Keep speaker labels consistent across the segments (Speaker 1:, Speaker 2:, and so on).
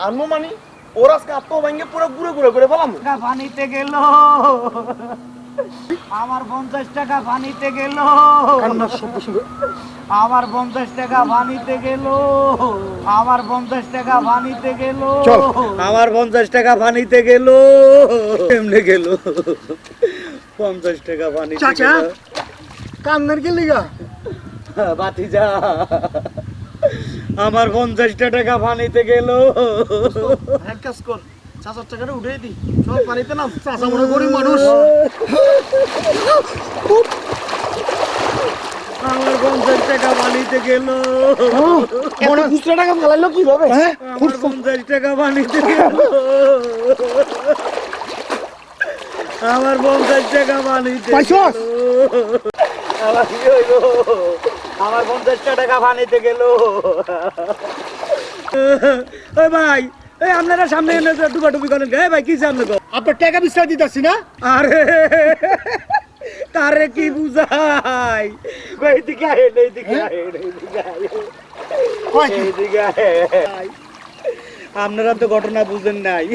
Speaker 1: আনমো মানে ওর আজকে আত্মভঙ্গে পুরো গুঁড়ো গুঁড়ো করে ফেলাম।
Speaker 2: পানিতে গেল আমার 50 টাকা পানিতে গেল,
Speaker 1: কান্নার শব্দ শুনে
Speaker 2: আমার 50 টাকা পানিতে গেল, আমার 50 টাকা পানিতে গেল,
Speaker 1: চল।
Speaker 2: আমার 50 টাকা পানিতে গেল, এমনি গেল 50 টাকা পানিতে
Speaker 1: চাচা
Speaker 2: গেল।
Speaker 1: কান্নার কে লিগা?
Speaker 2: বাতিজা আমার 50 টাকা পানিতে গেল।
Speaker 1: এক কাজ কর, চাচার টাকাটা উঠে দি, চল পানিতে নাম। চাচা মনে গরিব মানুষ।
Speaker 2: আমার 50 টাকা পানিতে গেল।
Speaker 1: মনে খুচরা টাকা ফেলাইলো কিভাবে?
Speaker 2: আমার 50 টাকা পানিতে গেল। আমার 50 টাকা পানিতে
Speaker 1: পাইছস?
Speaker 2: গেল। আমার কি হইলো? আমার 50 টাকা পানিতে গেল। ওই ভাই, এই আপনারা সামনে এনে ডুবাডুবি করেন, এই ভাই কি সামনে গো?
Speaker 1: আপনার টাকা বিস্তার দিতেছি না।
Speaker 2: আরে তারে কি বুঝাই? এইদিকে আহেন, এইদিকে আহেন, এইদিকে আহেন, এইদিকে আহেন। আপনারা তো ঘটনা বুঝেন নাই।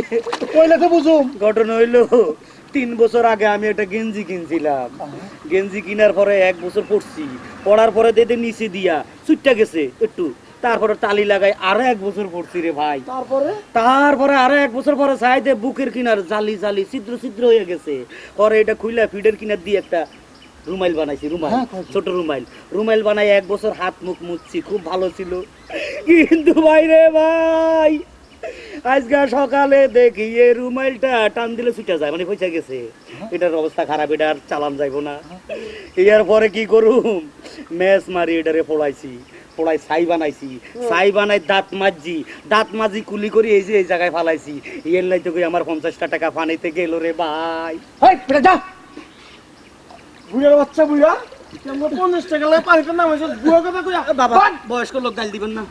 Speaker 1: কইলে তো বুঝুম।
Speaker 2: ঘটনা হইলো 3 বছর আগে আমি একটা গেঞ্জি কিনছিলাম। গেঞ্জি কেনার পরে 1 বছর পরছি, পড়ার পরে দেখে নিচে দিয়া ছুটটা গেছে একটু, তারপরে তালি লাগাই আরো 1 বছর পরছি রে ভাই। তারপরে আরো 1 বছর পরে চাইতে বুকের কিনার জালি জালি ছিদ্র ছিদ্র হয়ে গেছে। পরে এটা খুইলা ফিডের কিনার দিয়ে একটা রুমাইল বানাইছি, রুমাইল, ছোট রুমাইল। রুমাইল বানাই 1 বছর হাত মুখ মুছছি, খুব ভালো ছিল। কিন্তু ভাই রে ভাই, আজকে সকালে দেখি এই রুমাইলটা টান দিলে ছুটে যায়, মানে পয়সা গেছে। এটার অবস্থা খারাপ, এটা আর চালান যাইব না। এর পরে কি করুম, ম্যাচ মারি এটারে ফোড়াইছি, ফোড়াই ছাই বানাইছি, ছাই বানাই দাঁত মাজি কুলি করি এই যে এই জায়গায় ফালাইছি। এর লাই তো আমার 50 টাকা পানিতে গেল রে ভাই।
Speaker 1: যা বুড়ার বাচ্চা বুড়া, 50 টাকা লাগে পানিতে নামাইছ, বুড়া কথা কইয়া।
Speaker 2: বাবা, বয়স্ক লোক গাল দিবেন না।